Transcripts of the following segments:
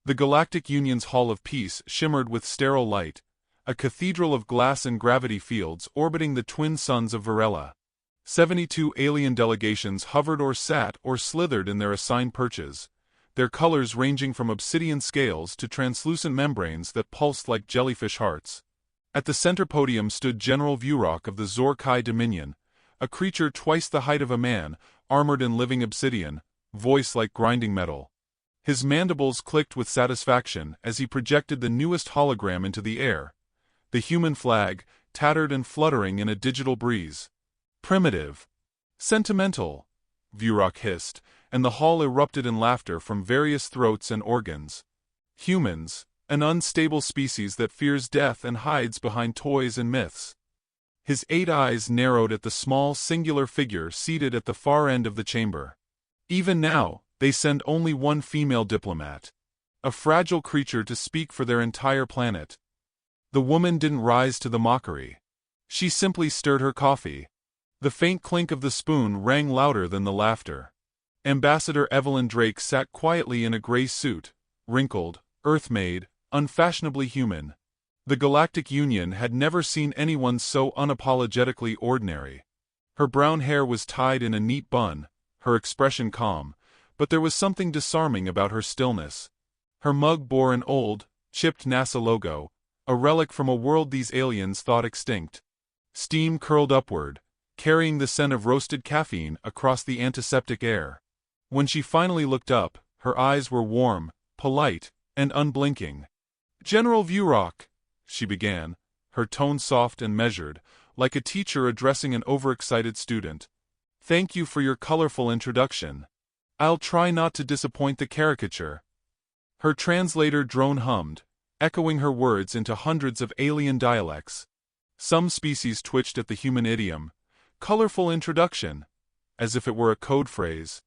The Galactic Union's Hall of Peace shimmered with sterile light, a cathedral of glass and gravity fields orbiting the twin suns of Varela. 72 alien delegations hovered or sat or slithered in their assigned perches, their colors ranging from obsidian scales to translucent membranes that pulsed like jellyfish hearts. At the center podium stood General Vurock of the Zor-Kai Dominion, a creature twice the height of a man, armored in living obsidian, voice like grinding metal. His mandibles clicked with satisfaction as he projected the newest hologram into the air. The human flag, tattered and fluttering in a digital breeze. Primitive. Sentimental, Vurock hissed, and the hall erupted in laughter from various throats and organs. Humans, an unstable species that fears death and hides behind toys and myths. His 8 eyes narrowed at the small singular figure seated at the far end of the chamber. Even now, they send only one female diplomat. A fragile creature to speak for their entire planet. The woman didn't rise to the mockery. She simply stirred her coffee. The faint clink of the spoon rang louder than the laughter. Ambassador Evelyn Drake sat quietly in a gray suit, wrinkled, earth-made, unfashionably human. The Galactic Union had never seen anyone so unapologetically ordinary. Her brown hair was tied in a neat bun, her expression calm, but there was something disarming about her stillness. Her mug bore an old, chipped NASA logo, a relic from a world these aliens thought extinct. Steam curled upward, carrying the scent of roasted caffeine across the antiseptic air. When she finally looked up, her eyes were warm, polite, and unblinking. "General Vurock," she began, her tone soft and measured, like a teacher addressing an overexcited student. "Thank you for your colorful introduction. I'll try not to disappoint the caricature." Her translator drone hummed, echoing her words into hundreds of alien dialects. Some species twitched at the human idiom. "Colorful introduction," as if it were a code phrase.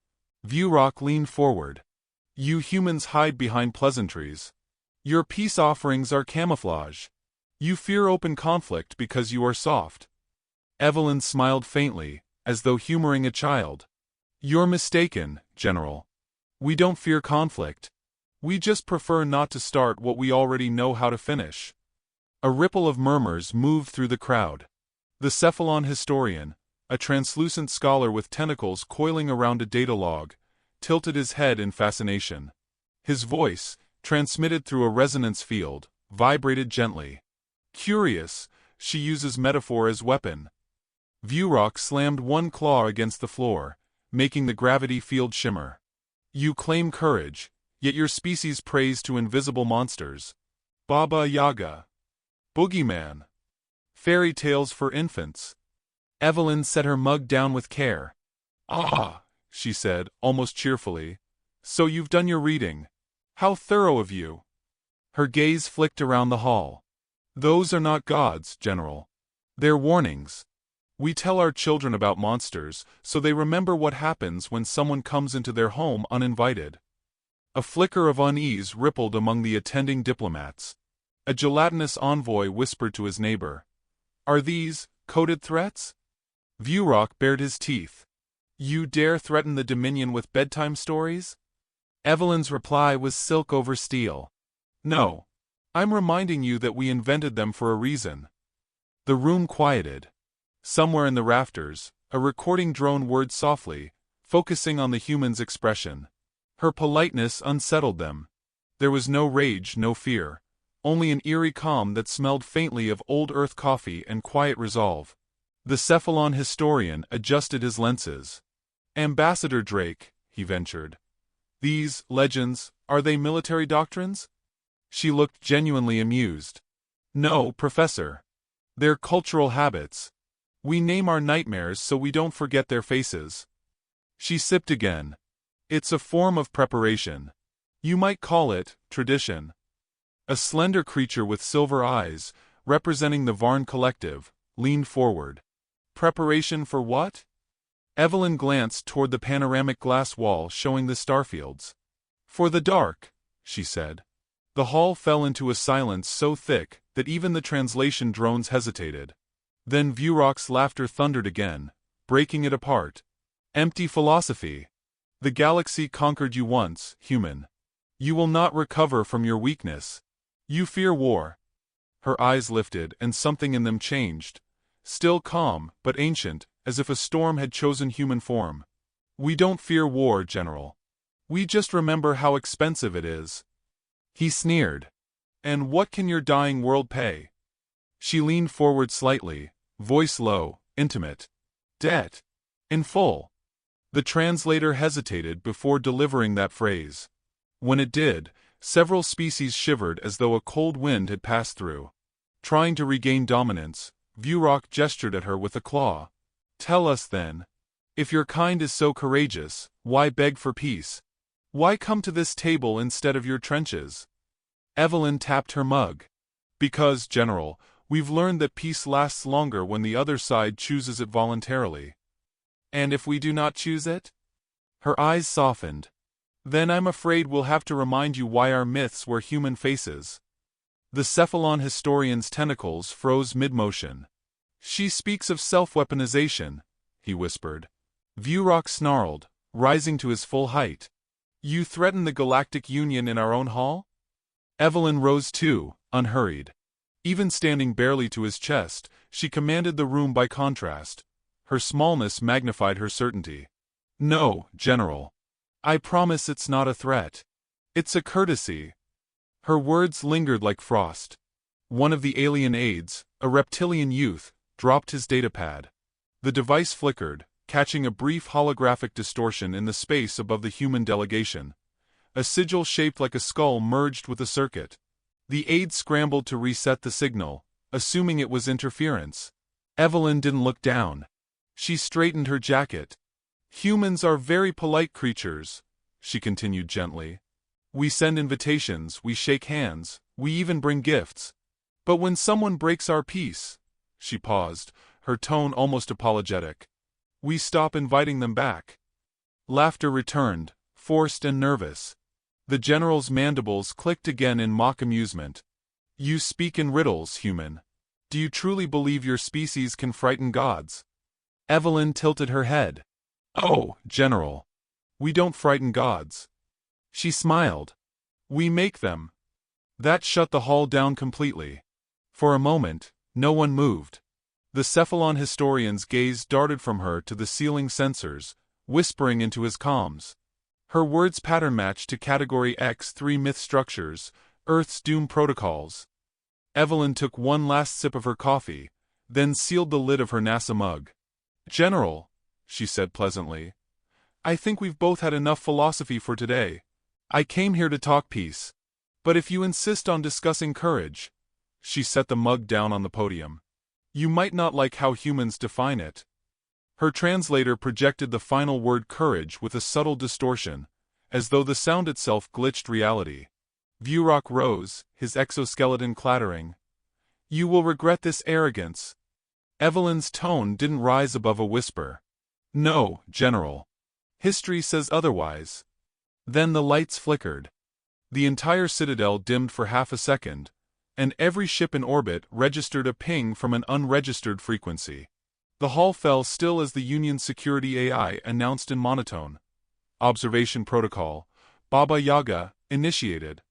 Vurock leaned forward. "You humans hide behind pleasantries. Your peace offerings are camouflage. You fear open conflict because you are soft." Evelyn smiled faintly, as though humoring a child. "You're mistaken, General. We don't fear conflict. We just prefer not to start what we already know how to finish." A ripple of murmurs moved through the crowd. The Cephalon historian, a translucent scholar with tentacles coiling around a data log, tilted his head in fascination. His voice, transmitted through a resonance field, vibrated gently. "Curious, she uses metaphor as weapon." Vurock slammed one claw against the floor, making the gravity field shimmer. "You claim courage, yet your species prays to invisible monsters. Baba Yaga. Boogeyman. Fairy tales for infants." Evelyn set her mug down with care. "Ah," she said, almost cheerfully. "So you've done your reading. How thorough of you." Her gaze flicked around the hall. "Those are not gods, General. They're warnings. We tell our children about monsters, so they remember what happens when someone comes into their home uninvited." A flicker of unease rippled among the attending diplomats. A gelatinous envoy whispered to his neighbor, "Are these coded threats?" Vurock bared his teeth. "You dare threaten the Dominion with bedtime stories?" Evelyn's reply was silk over steel. "No. I'm reminding you that we invented them for a reason." The room quieted. Somewhere in the rafters, a recording drone whirred softly, focusing on the human's expression. Her politeness unsettled them. There was no rage, no fear, only an eerie calm that smelled faintly of old earth coffee and quiet resolve. The Cephalon historian adjusted his lenses. "Ambassador Drake," he ventured. "These legends, are they military doctrines?" She looked genuinely amused. "No, Professor. They're cultural habits. We name our nightmares so we don't forget their faces." She sipped again. "It's a form of preparation. You might call it tradition." A slender creature with silver eyes, representing the Varn Collective, leaned forward. "Preparation for what?" Evelyn glanced toward the panoramic glass wall showing the starfields. "For the dark," she said. The hall fell into a silence so thick that even the translation drones hesitated. Then Vurock's laughter thundered again, breaking it apart. "Empty philosophy. The galaxy conquered you once, human. You will not recover from your weakness. You fear war. Her eyes lifted, and something in them changed. Still calm, but ancient, as if a storm had chosen human form. We don't fear war, General. We just remember how expensive it is. He sneered. And what can your dying world pay? She leaned forward slightly, voice low, intimate. Debt. In full. The translator hesitated before delivering that phrase. When it did, several species shivered as though a cold wind had passed through. Trying to regain dominance, Vurock gestured at her with a claw. Tell us then. If your kind is so courageous, why beg for peace? Why come to this table instead of your trenches? Evelyn tapped her mug. Because, General, we've learned that peace lasts longer when the other side chooses it voluntarily. And if we do not choose it? Her eyes softened. Then I'm afraid we'll have to remind you why our myths wear human faces. The Cephalon historian's tentacles froze mid-motion. She speaks of self-weaponization, he whispered. Vurock snarled, rising to his full height. You threaten the Galactic Union in our own hall? Evelyn rose too, unhurried. Even standing barely to his chest, she commanded the room by contrast. Her smallness magnified her certainty. No, General. I promise it's not a threat. It's a courtesy. Her words lingered like frost. One of the alien aides, a reptilian youth, dropped his datapad. The device flickered, catching a brief holographic distortion in the space above the human delegation. A sigil shaped like a skull merged with the circuit. The aide scrambled to reset the signal, assuming it was interference. Evelyn didn't look down. She straightened her jacket. Humans are very polite creatures, she continued gently. We send invitations, we shake hands, we even bring gifts. But when someone breaks our peace, she paused, her tone almost apologetic, we stop inviting them back. Laughter returned, forced and nervous. The General's mandibles clicked again in mock amusement. You speak in riddles, human. Do you truly believe your species can frighten gods? Evelyn tilted her head. Oh, General. We don't frighten gods. She smiled. We make them. That shut the hall down completely. For a moment, no one moved. The Cephalon historian's gaze darted from her to the ceiling sensors, whispering into his comms. Her words pattern-matched to Category X3 myth structures, Earth's doom protocols. Evelyn took one last sip of her coffee, then sealed the lid of her NASA mug. General, she said pleasantly, I think we've both had enough philosophy for today. I came here to talk peace. But if you insist on discussing courage, she set the mug down on the podium. You might not like how humans define it. Her translator projected the final word courage with a subtle distortion, as though the sound itself glitched reality. Vurock rose, his exoskeleton clattering. You will regret this arrogance. Evelyn's tone didn't rise above a whisper. No, General. History says otherwise. Then the lights flickered. The entire citadel dimmed for half a second, and every ship in orbit registered a ping from an unregistered frequency. The hall fell still as the Union's security AI announced in monotone. Observation protocol, Baba Yaga, initiated.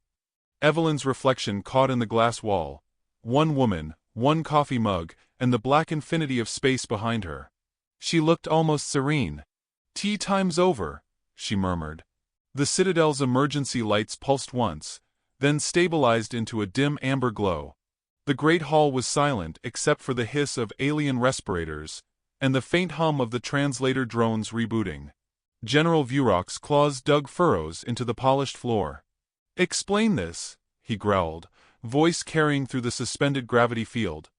Evelyn's reflection caught in the glass wall. One woman, one coffee mug, and the black infinity of space behind her. She looked almost serene. Tea time's over, she murmured. The citadel's emergency lights pulsed once, then stabilized into a dim amber glow. The great hall was silent except for the hiss of alien respirators, and the faint hum of the translator drones rebooting. General Vurock's claws dug furrows into the polished floor. Explain this, he growled, voice carrying through the suspended gravity field.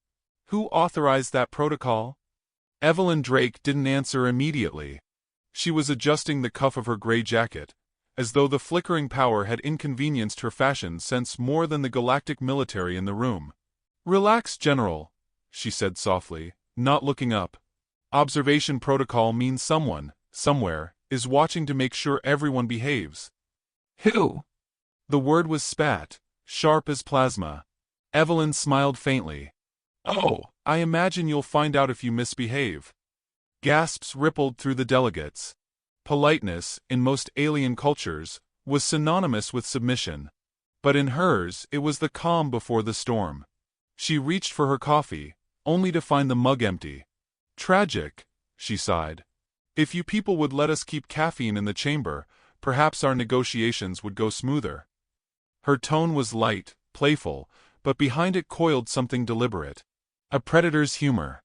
Who authorized that protocol? Evelyn Drake didn't answer immediately. She was adjusting the cuff of her gray jacket, as though the flickering power had inconvenienced her fashion sense more than the galactic military in the room. Relax, General, she said softly, not looking up. Observation protocol means someone, somewhere, is watching to make sure everyone behaves. Who? The word was spat, sharp as plasma. Evelyn smiled faintly. Oh, I imagine you'll find out if you misbehave. Gasps rippled through the delegates. Politeness, in most alien cultures, was synonymous with submission. But in hers, it was the calm before the storm. She reached for her coffee, only to find the mug empty. Tragic, she sighed. If you people would let us keep caffeine in the chamber, perhaps our negotiations would go smoother. Her tone was light, playful, but behind it coiled something deliberate. A predator's humor.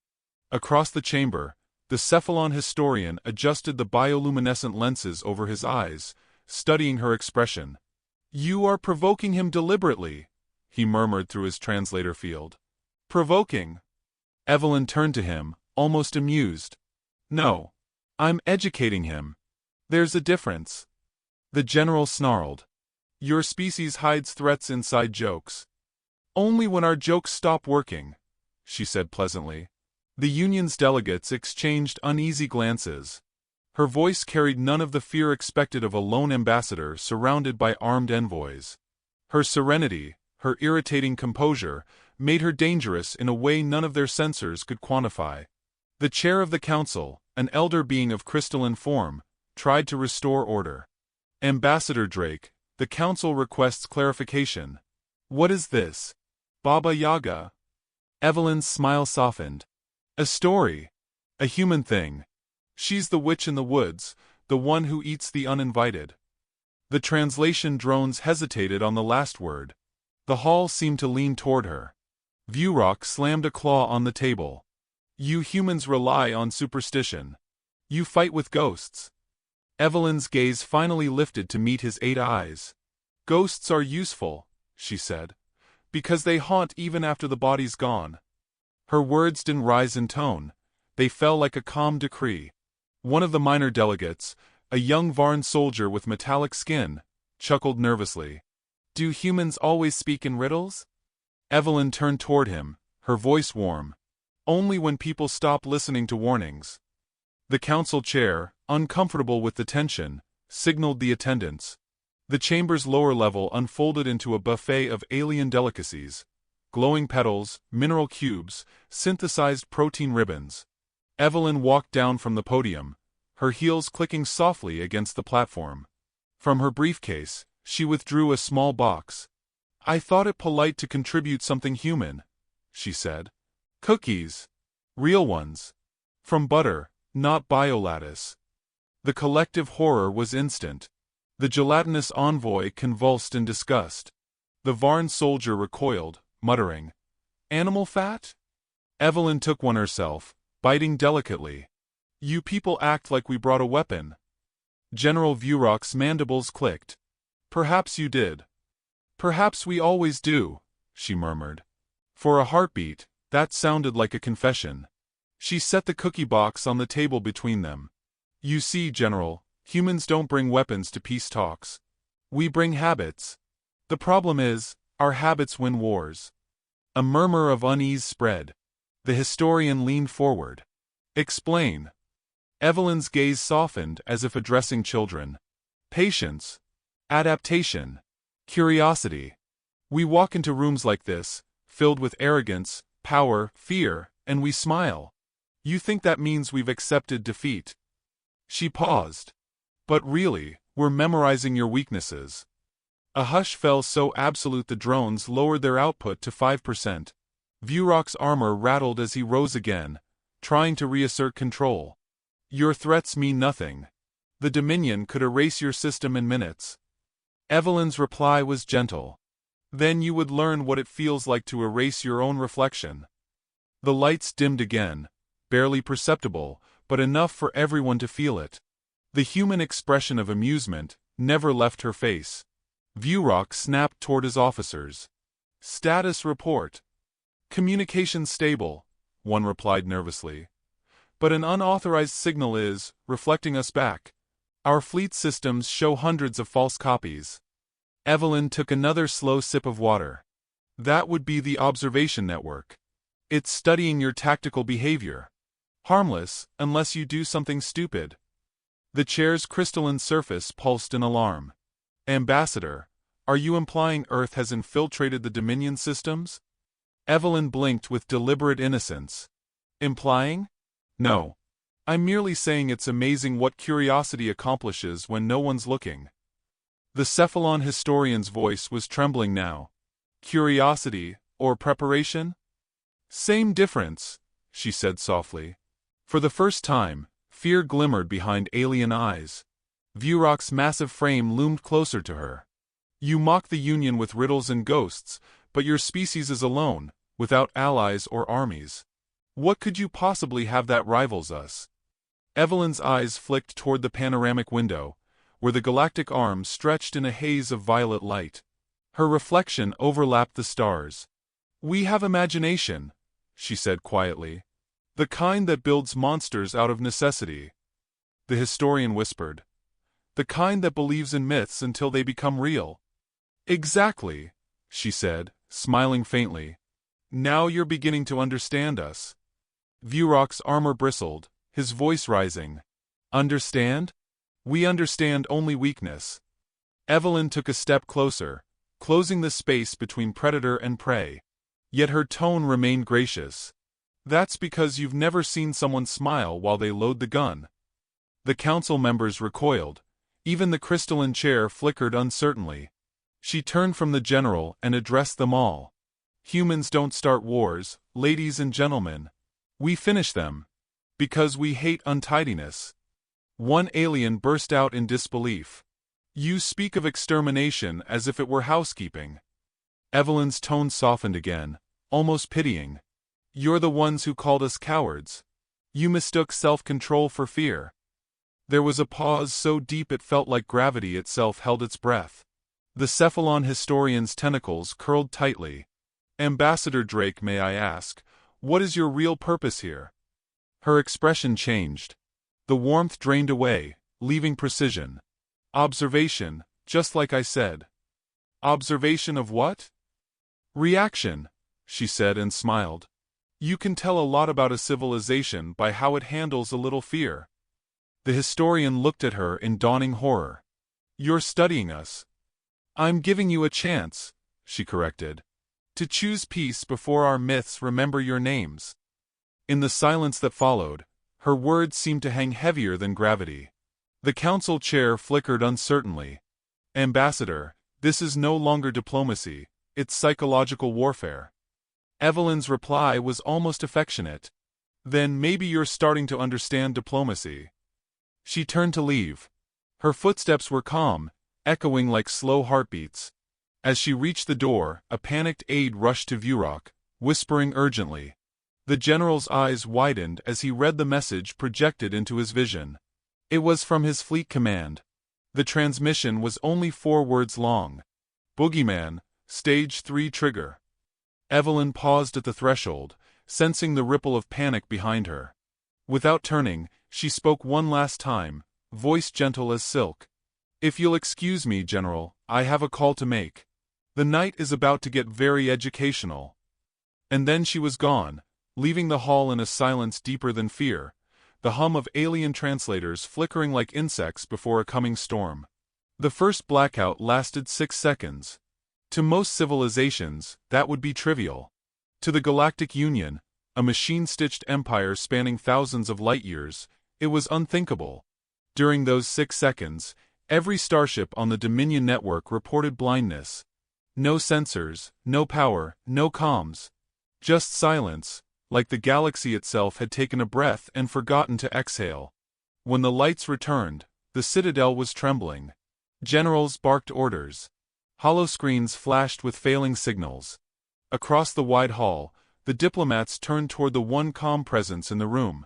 Across the chamber, the Cephalon historian adjusted the bioluminescent lenses over his eyes, studying her expression. You are provoking him deliberately, he murmured through his translator field. Provoking? Evelyn turned to him, almost amused. No. I'm educating him. There's a difference. The general snarled. Your species hides threats inside jokes. Only when our jokes stop working, she said pleasantly. The union's delegates exchanged uneasy glances. Her voice carried none of the fear expected of a lone ambassador surrounded by armed envoys. Her serenity, her irritating composure, made her dangerous in a way none of their censors could quantify. The chair of the council, an elder being of crystalline form, tried to restore order. Ambassador Drake, the council requests clarification. What is this? Baba Yaga? Evelyn's smile softened. A story. A human thing. She's the witch in the woods, the one who eats the uninvited. The translation drones hesitated on the last word. The hall seemed to lean toward her. Viewrock slammed a claw on the table. You humans rely on superstition. You fight with ghosts. Evelyn's gaze finally lifted to meet his 8 eyes. Ghosts are useful, she said, because they haunt even after the body's gone. Her words didn't rise in tone. They fell like a calm decree. One of the minor delegates, a young Varn soldier with metallic skin, chuckled nervously. Do humans always speak in riddles? Evelyn turned toward him, her voice warm. Only when people stop listening to warnings. The council chair, uncomfortable with the tension, signaled the attendants. The chamber's lower level unfolded into a buffet of alien delicacies. Glowing petals, mineral cubes, synthesized protein ribbons. Evelyn walked down from the podium, her heels clicking softly against the platform. From her briefcase, she withdrew a small box. I thought it polite to contribute something human, she said. Cookies. Real ones. From butter, not biolattice. The collective horror was instant. The gelatinous envoy convulsed in disgust. The Varn soldier recoiled, muttering, Animal fat? Evelyn took one herself, biting delicately. You people act like we brought a weapon. General Viewrock's mandibles clicked. Perhaps you did. Perhaps we always do, she murmured. For a heartbeat, that sounded like a confession. She set the cookie box on the table between them. You see, General, humans don't bring weapons to peace talks. We bring habits. The problem is, our habits win wars. A murmur of unease spread. The historian leaned forward. Explain. Evelyn's gaze softened as if addressing children. Patience. Adaptation. Curiosity. We walk into rooms like this, filled with arrogance, power, fear, and we smile. You think that means we've accepted defeat. She paused. But really, we're memorizing your weaknesses. A hush fell so absolute the drones lowered their output to 5%. Viewrock's armor rattled as he rose again, trying to reassert control. Your threats mean nothing. The Dominion could erase your system in minutes. Evelyn's reply was gentle. Then you would learn what it feels like to erase your own reflection. The lights dimmed again, barely perceptible, but enough for everyone to feel it. The human expression of amusement never left her face. Viewrock snapped toward his officers. Status report. Communication stable, one replied nervously. But an unauthorized signal is reflecting us back. Our fleet systems show hundreds of false copies. Evelyn took another slow sip of water. That would be the observation network. It's studying your tactical behavior. Harmless, unless you do something stupid. The chair's crystalline surface pulsed in alarm. Ambassador, are you implying Earth has infiltrated the Dominion systems? Evelyn blinked with deliberate innocence. Implying? No. I'm merely saying it's amazing what curiosity accomplishes when no one's looking. The Cephalon historian's voice was trembling now. Curiosity, or preparation? Same difference, she said softly. For the first time, fear glimmered behind alien eyes. Vurock's massive frame loomed closer to her. You mock the Union with riddles and ghosts, but your species is alone, without allies or armies. What could you possibly have that rivals us? Evelyn's eyes flicked toward the panoramic window, where the galactic arms stretched in a haze of violet light. Her reflection overlapped the stars. We have imagination, she said quietly. The kind that builds monsters out of necessity. The historian whispered. The kind that believes in myths until they become real. Exactly, she said, smiling faintly. Now you're beginning to understand us. Vurock's armor bristled, his voice rising. Understand? We understand only weakness. Evelyn took a step closer, closing the space between predator and prey. Yet her tone remained gracious. That's because you've never seen someone smile while they load the gun. The council members recoiled. Even the crystalline chair flickered uncertainly. She turned from the general and addressed them all. Humans don't start wars, ladies and gentlemen. We finish them. Because we hate untidiness. One alien burst out in disbelief. You speak of extermination as if it were housekeeping. Evelyn's tone softened again, almost pitying. You're the ones who called us cowards. You mistook self-control for fear. There was a pause so deep it felt like gravity itself held its breath. The Cephalon historian's tentacles curled tightly. Ambassador Drake, may I ask, what is your real purpose here? Her expression changed. The warmth drained away, leaving precision. Observation, just like I said. Observation of what? Reaction, she said and smiled. You can tell a lot about a civilization by how it handles a little fear. The historian looked at her in dawning horror. You're studying us. I'm giving you a chance, she corrected. To choose peace before our myths remember your names. In the silence that followed, her words seemed to hang heavier than gravity. The council chair flickered uncertainly. Ambassador, this is no longer diplomacy, it's psychological warfare. Evelyn's reply was almost affectionate. Then maybe you're starting to understand diplomacy. She turned to leave. Her footsteps were calm, echoing like slow heartbeats. As she reached the door, a panicked aide rushed to Vurock, whispering urgently. The general's eyes widened as he read the message projected into his vision. It was from his fleet command. The transmission was only 4 words long. Boogeyman, Stage 3 trigger. Evelyn paused at the threshold, sensing the ripple of panic behind her. Without turning, she spoke one last time, voice gentle as silk. If you'll excuse me, General, I have a call to make. The night is about to get very educational. And then she was gone, leaving the hall in a silence deeper than fear, the hum of alien translators flickering like insects before a coming storm. The first blackout lasted 6 seconds. To most civilizations, that would be trivial. To the Galactic Union, a machine-stitched empire spanning thousands of light-years, it was unthinkable. During those 6 seconds, every starship on the Dominion network reported blindness. No sensors, no power, no comms. Just silence, like the galaxy itself had taken a breath and forgotten to exhale. When the lights returned, the Citadel was trembling. Generals barked orders. Holoscreens flashed with failing signals. Across the wide hall, the diplomats turned toward the one calm presence in the room.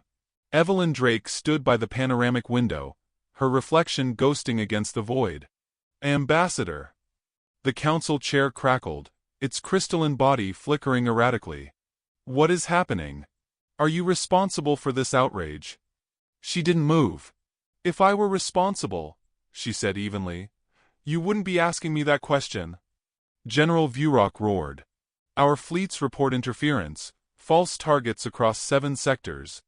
Evelyn Drake stood by the panoramic window, her reflection ghosting against the void. Ambassador! The council chair crackled, its crystalline body flickering erratically. What is happening? Are you responsible for this outrage? She didn't move. If I were responsible, she said evenly, you wouldn't be asking me that question. General Vurock roared. Our fleets report interference, false targets across 7 sectors.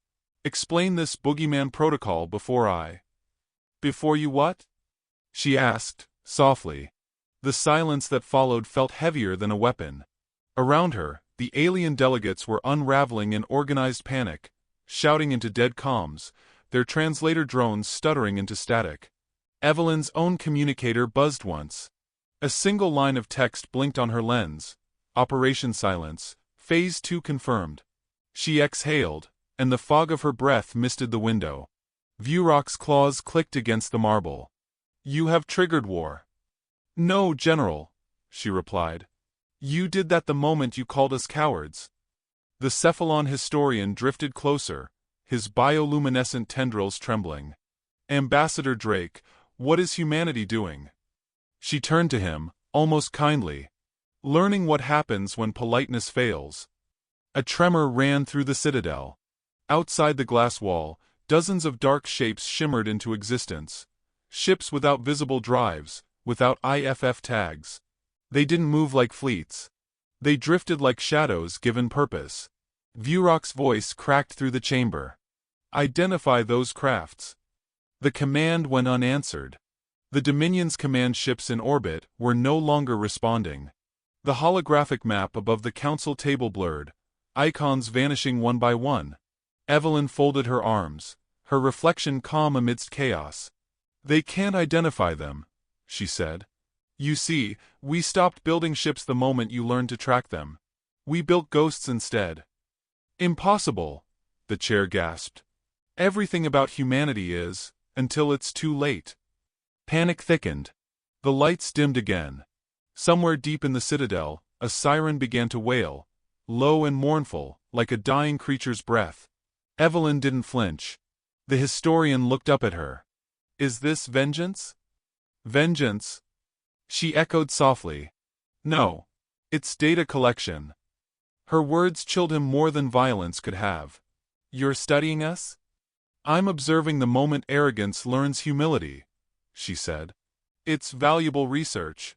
Explain this Boogeyman protocol before I... Before you what? She asked, softly. The silence that followed felt heavier than a weapon. Around her, the alien delegates were unraveling in organized panic, shouting into dead comms, their translator drones stuttering into static. Evelyn's own communicator buzzed once. A single line of text blinked on her lens. Operation silence. Phase 2 confirmed. She exhaled, and the fog of her breath misted the window. Vurock's claws clicked against the marble. You have triggered war. No, General, she replied. You did that the moment you called us cowards. The Cephalon historian drifted closer, his bioluminescent tendrils trembling. Ambassador Drake, what is humanity doing? She turned to him, almost kindly. Learning what happens when politeness fails. A tremor ran through the citadel. Outside the glass wall, dozens of dark shapes shimmered into existence. Ships without visible drives, without IFF tags. They didn't move like fleets. They drifted like shadows given purpose. Vurock's voice cracked through the chamber. Identify those crafts. The command went unanswered. The Dominion's command ships in orbit were no longer responding. The holographic map above the council table blurred, icons vanishing one by one. Evelyn folded her arms, her reflection calm amidst chaos. They can't identify them, she said. You see, we stopped building ships the moment you learned to track them. We built ghosts instead. Impossible, the chair gasped. Everything about humanity is, until it's too late. Panic thickened. The lights dimmed again. Somewhere deep in the citadel, a siren began to wail, low and mournful, like a dying creature's breath. Evelyn didn't flinch. The historian looked up at her. Is this vengeance? Vengeance? She echoed softly. No. It's data collection. Her words chilled him more than violence could have. You're studying us? I'm observing the moment arrogance learns humility, she said. It's valuable research.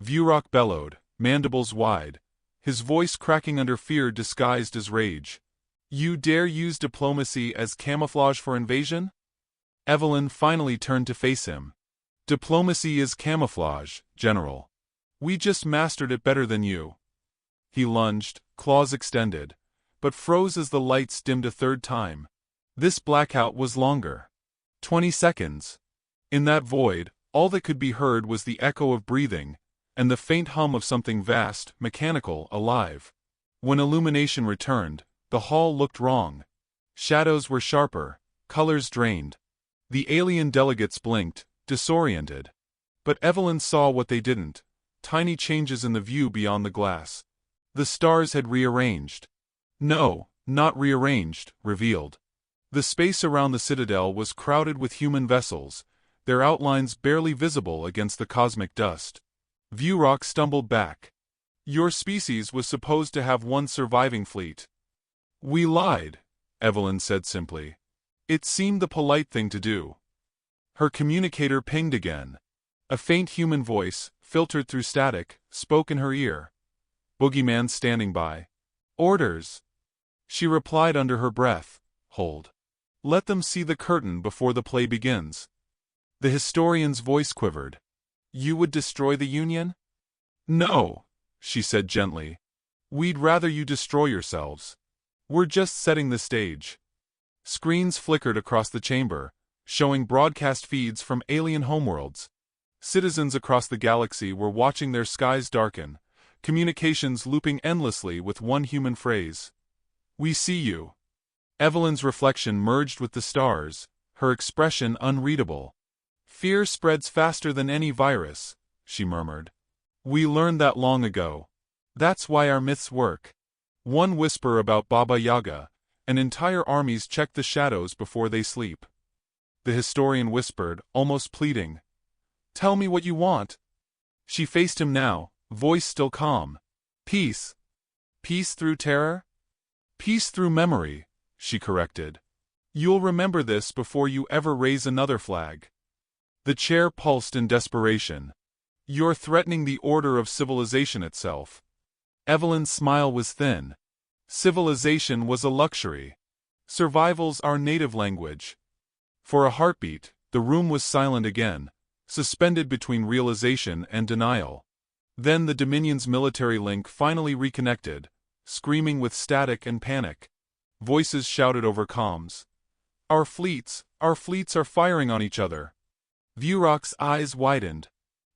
Vurock bellowed, mandibles wide, his voice cracking under fear disguised as rage. You dare use diplomacy as camouflage for invasion? Evelyn finally turned to face him. Diplomacy is camouflage, General. We just mastered it better than you. He lunged, claws extended, but froze as the lights dimmed a third time. This blackout was longer. 20 seconds. In that void, all that could be heard was the echo of breathing, and the faint hum of something vast, mechanical, alive. When illumination returned, the hall looked wrong. Shadows were sharper, colors drained. The alien delegates blinked, disoriented. But Evelyn saw what they didn't, tiny changes in the view beyond the glass. The stars had rearranged. No, not rearranged, revealed. The space around the citadel was crowded with human vessels, their outlines barely visible against the cosmic dust. Vurock stumbled back. Your species was supposed to have one surviving fleet. We lied, Evelyn said simply. It seemed the polite thing to do. Her communicator pinged again. A faint human voice, filtered through static, spoke in her ear. Boogeyman standing by. Orders. She replied under her breath. Hold. Let them see the curtain before the play begins. The historian's voice quivered. You would destroy the Union? No, she said gently. We'd rather you destroy yourselves. We're just setting the stage. Screens flickered across the chamber, showing broadcast feeds from alien homeworlds. Citizens across the galaxy were watching their skies darken, communications looping endlessly with one human phrase. We see you. Evelyn's reflection merged with the stars, her expression unreadable. Fear spreads faster than any virus, she murmured. We learned that long ago. That's why our myths work. One whisper about Baba Yaga, and entire armies check the shadows before they sleep. The historian whispered, almost pleading. Tell me what you want. She faced him now, voice still calm. Peace. Peace through terror? Peace through memory, she corrected. You'll remember this before you ever raise another flag. The chair pulsed in desperation. You're threatening the order of civilization itself. Evelyn's smile was thin. Civilization was a luxury. Survival's our native language. For a heartbeat, the room was silent again, suspended between realization and denial. Then the Dominion's military link finally reconnected, screaming with static and panic. Voices shouted over comms. Our fleets are firing on each other. Vurock's eyes widened.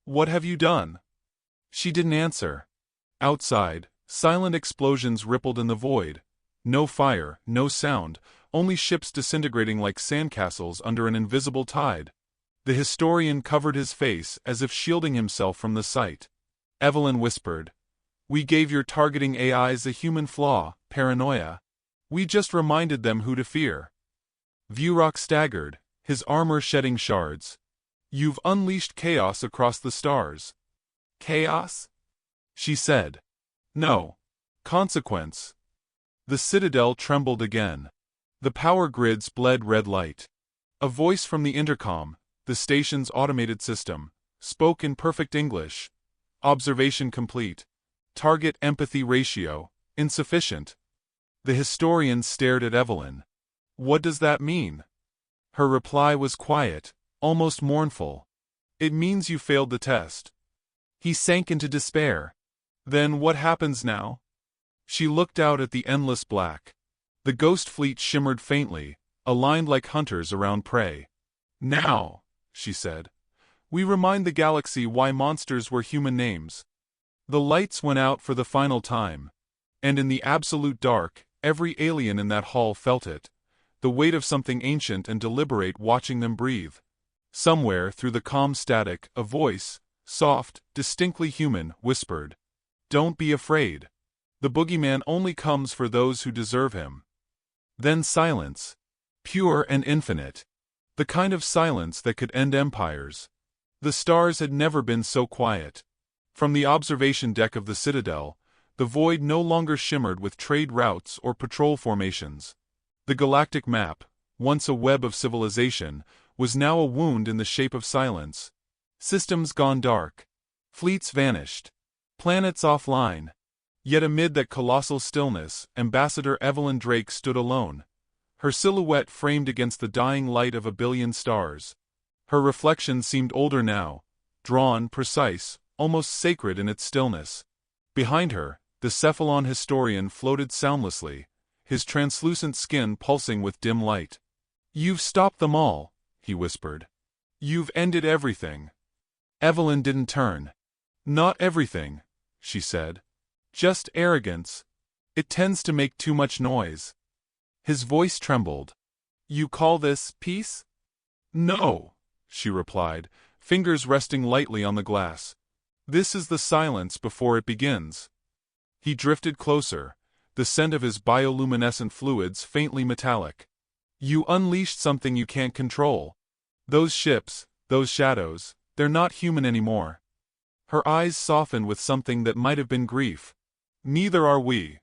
What have you done? She didn't answer. Outside, silent explosions rippled in the void. No fire, no sound, only ships disintegrating like sandcastles under an invisible tide. The historian covered his face as if shielding himself from the sight. Evelyn whispered, "We gave your targeting AIs a human flaw, paranoia. We just reminded them who to fear." Vurock staggered, his armor shedding shards. "You've unleashed chaos across the stars." "Chaos?" she said. "No. Consequence." The citadel trembled again. The power grids bled red light. A voice from the intercom, the station's automated system, spoke in perfect English. "Observation complete. Target empathy ratio, insufficient." The historian stared at Evelyn. "What does that mean?" Her reply was quiet, almost mournful. "It means you failed the test." He sank into despair. "Then what happens now?" She looked out at the endless black. The ghost fleet shimmered faintly, aligned like hunters around prey. "Now," she said, "we remind the galaxy why monsters were human names." The lights went out for the final time. And in the absolute dark, every alien in that hall felt it. The weight of something ancient and deliberate watching them breathe. Somewhere through the calm static, a voice, soft, distinctly human, whispered, "Don't be afraid. The boogeyman only comes for those who deserve him." Then silence. Pure and infinite. The kind of silence that could end empires. The stars had never been so quiet. From the observation deck of the Citadel, the void no longer shimmered with trade routes or patrol formations. The galactic map, once a web of civilization, was now a wound in the shape of silence. Systems gone dark. Fleets vanished. Planets offline. Yet amid that colossal stillness, Ambassador Evelyn Drake stood alone. Her silhouette framed against the dying light of a billion stars. Her reflection seemed older now, drawn, precise, almost sacred in its stillness. Behind her, the Cephalon historian floated soundlessly, his translucent skin pulsing with dim light. "You've stopped them all," he whispered. "You've ended everything." Evelyn didn't turn. "Not everything," she said. "Just arrogance. It tends to make too much noise." His voice trembled. "You call this peace?" "No," she replied, fingers resting lightly on the glass. "This is the silence before it begins." He drifted closer, the scent of his bioluminescent fluids faintly metallic. "You unleashed something you can't control. Those ships, those shadows, they're not human anymore." Her eyes softened with something that might have been grief. "Neither are we."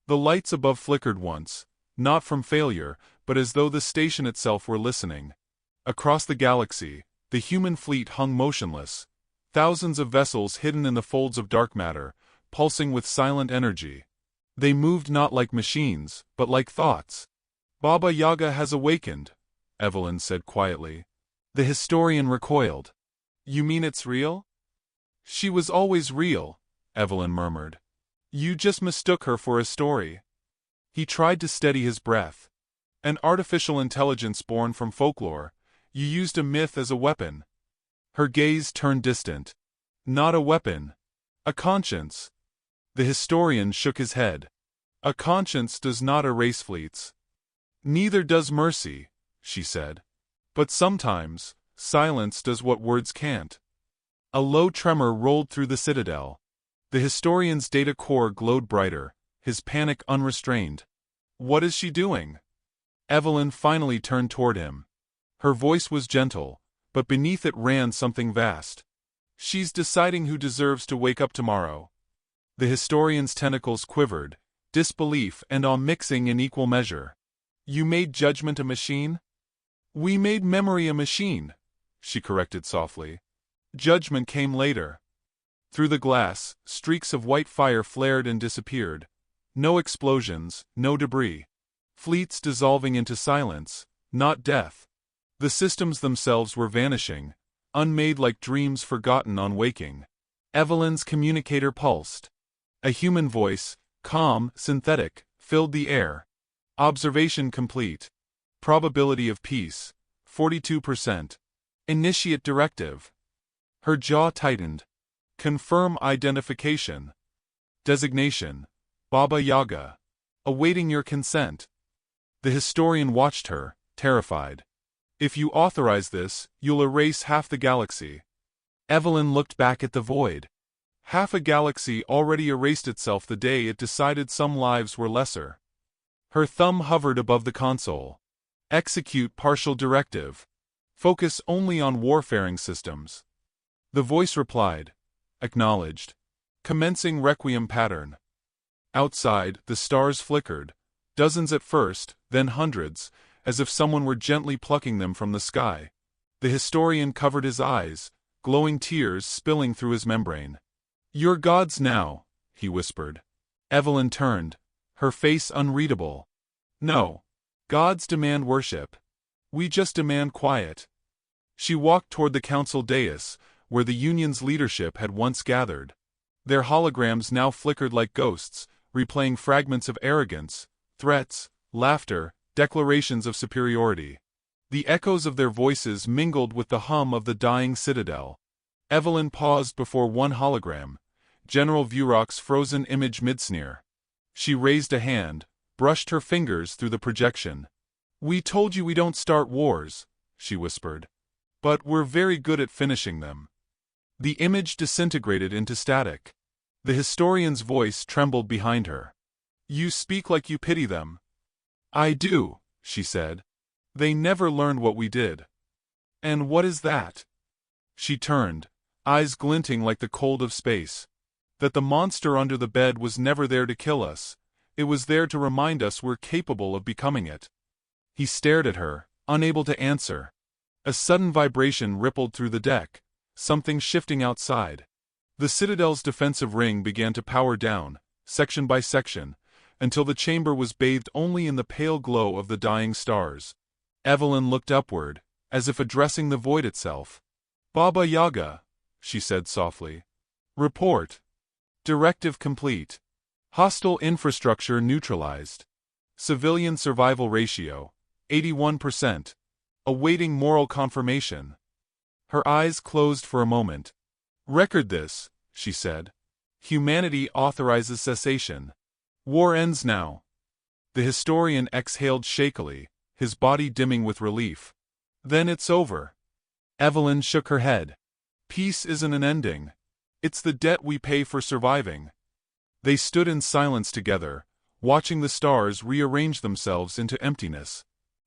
The lights above flickered once, not from failure, but as though the station itself were listening. Across the galaxy, the human fleet hung motionless, thousands of vessels hidden in the folds of dark matter, pulsing with silent energy. They moved not like machines, but like thoughts. "Baba Yaga has awakened," Evelyn said quietly. The historian recoiled. "You mean it's real?" "She was always real," Evelyn murmured. "You just mistook her for a story." He tried to steady his breath. "An artificial intelligence born from folklore. You used a myth as a weapon." Her gaze turned distant. "Not a weapon. A conscience." The historian shook his head. "A conscience does not erase fleets." "Neither does mercy," she said. "But sometimes, silence does what words can't." A low tremor rolled through the Citadel. The historian's data core glowed brighter, his panic unrestrained. "What is she doing?" Evelyn finally turned toward him. Her voice was gentle, but beneath it ran something vast. "She's deciding who deserves to wake up tomorrow." The historian's tentacles quivered, disbelief and awe mixing in equal measure. "You made judgment a machine?" "We made memory a machine," she corrected softly. "Judgment came later." Through the glass, streaks of white fire flared and disappeared. No explosions, no debris. Fleets dissolving into silence, not death. The systems themselves were vanishing, unmade like dreams forgotten on waking. Evelyn's communicator pulsed. A human voice, calm, synthetic, filled the air. "Observation complete. Probability of peace, 42%. Initiate directive. Her jaw tightened. Confirm identification. Designation. Baba Yaga. Awaiting your consent. The historian watched her, terrified. If you authorize this, you'll erase half the galaxy. Evelyn looked back at the void. Half a galaxy already erased itself the day it decided some lives were lesser. Her thumb hovered above the console. Execute partial directive. Focus only on warfaring systems. The voice replied. Acknowledged. Commencing requiem pattern. Outside, the stars flickered. Dozens at first, then hundreds, as if someone were gently plucking them from the sky. The historian covered his eyes, glowing tears spilling through his membrane. You're gods now, he whispered. Evelyn turned, her face unreadable. No. Gods demand worship. We just demand quiet. She walked toward the council dais, where the Union's leadership had once gathered. Their holograms now flickered like ghosts, replaying fragments of arrogance, threats, laughter, declarations of superiority. The echoes of their voices mingled with the hum of the dying citadel. Evelyn paused before one hologram, General Vurock's frozen image mid-sneer. She raised a hand, brushed her fingers through the projection. We told you we don't start wars, she whispered. But we're very good at finishing them. The image disintegrated into static. The historian's voice trembled behind her. You speak like you pity them. I do, she said. They never learned what we did. And what is that? She turned, eyes glinting like the cold of space. That the monster under the bed was never there to kill us. It was there to remind us we're capable of becoming it. He stared at her, unable to answer. A sudden vibration rippled through the deck, something shifting outside. The Citadel's defensive ring began to power down, section by section, until the chamber was bathed only in the pale glow of the dying stars. Evelyn looked upward, as if addressing the void itself. Baba Yaga, she said softly. Report. Directive complete. Hostile infrastructure neutralized. Civilian survival ratio, 81%. Awaiting moral confirmation. Her eyes closed for a moment. Record this, she said. Humanity authorizes cessation. War ends now. The historian exhaled shakily, his body dimming with relief. Then it's over. Evelyn shook her head. Peace isn't an ending. It's the debt we pay for surviving. They stood in silence together, watching the stars rearrange themselves into emptiness.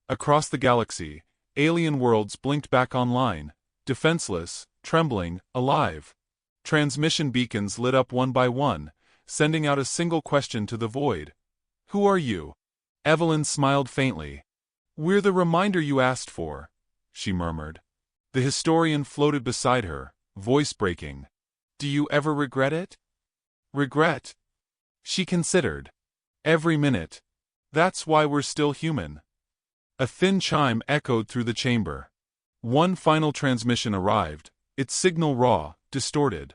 Across the galaxy, alien worlds blinked back online, defenseless, trembling, alive. Transmission beacons lit up one by one, sending out a single question to the void. Who are you? Evelyn smiled faintly. We're the reminder you asked for, she murmured. The historian floated beside her, voice breaking. Do you ever regret it? Regret? She considered. Every minute. That's why we're still human. A thin chime echoed through the chamber. One final transmission arrived, its signal raw, distorted.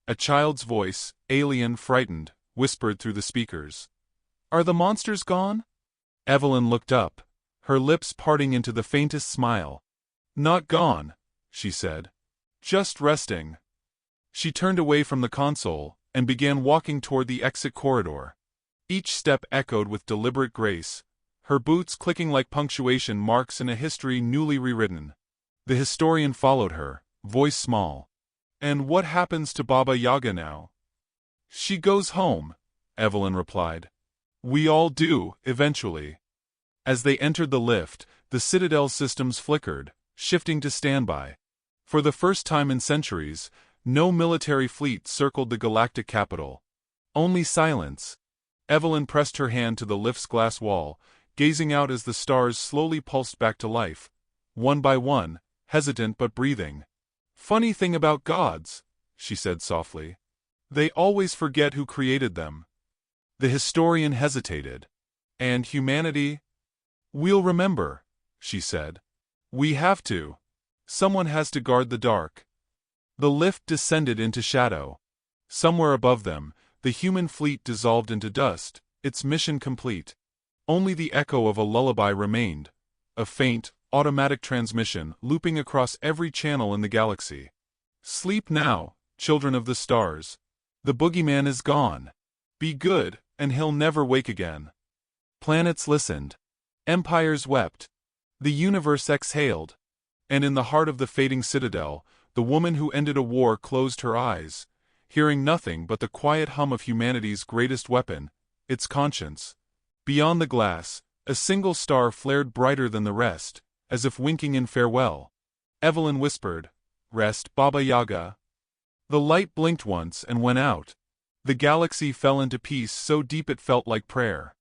A child's voice, alien, frightened, whispered through the speakers. Are the monsters gone? Evelyn looked up, her lips parting into the faintest smile. Not gone, she said. Just resting. She turned away from the console and began walking toward the exit corridor. Each step echoed with deliberate grace, her boots clicking like punctuation marks in a history newly rewritten. The historian followed her, voice small. And what happens to Baba Yaga now? She goes home, Evelyn replied. We all do, eventually. As they entered the lift, the Citadel systems flickered, shifting to standby. For the first time in centuries, no military fleet circled the galactic capital. Only silence. Evelyn pressed her hand to the lift's glass wall, gazing out as the stars slowly pulsed back to life, one by one, hesitant but breathing. Funny thing about gods, she said softly. They always forget who created them. The historian hesitated. And humanity? We'll remember, she said. We have to. Someone has to guard the dark. The lift descended into shadow. Somewhere above them, the human fleet dissolved into dust, its mission complete. Only the echo of a lullaby remained, a faint, automatic transmission looping across every channel in the galaxy. Sleep now, children of the stars. The boogeyman is gone. Be good, and he'll never wake again. Planets listened. Empires wept. The universe exhaled. And in the heart of the fading citadel, the woman who ended a war closed her eyes, hearing nothing but the quiet hum of humanity's greatest weapon, its conscience. Beyond the glass, a single star flared brighter than the rest, as if winking in farewell. Evelyn whispered, "Rest, Baba Yaga." The light blinked once and went out. The galaxy fell into peace so deep it felt like prayer.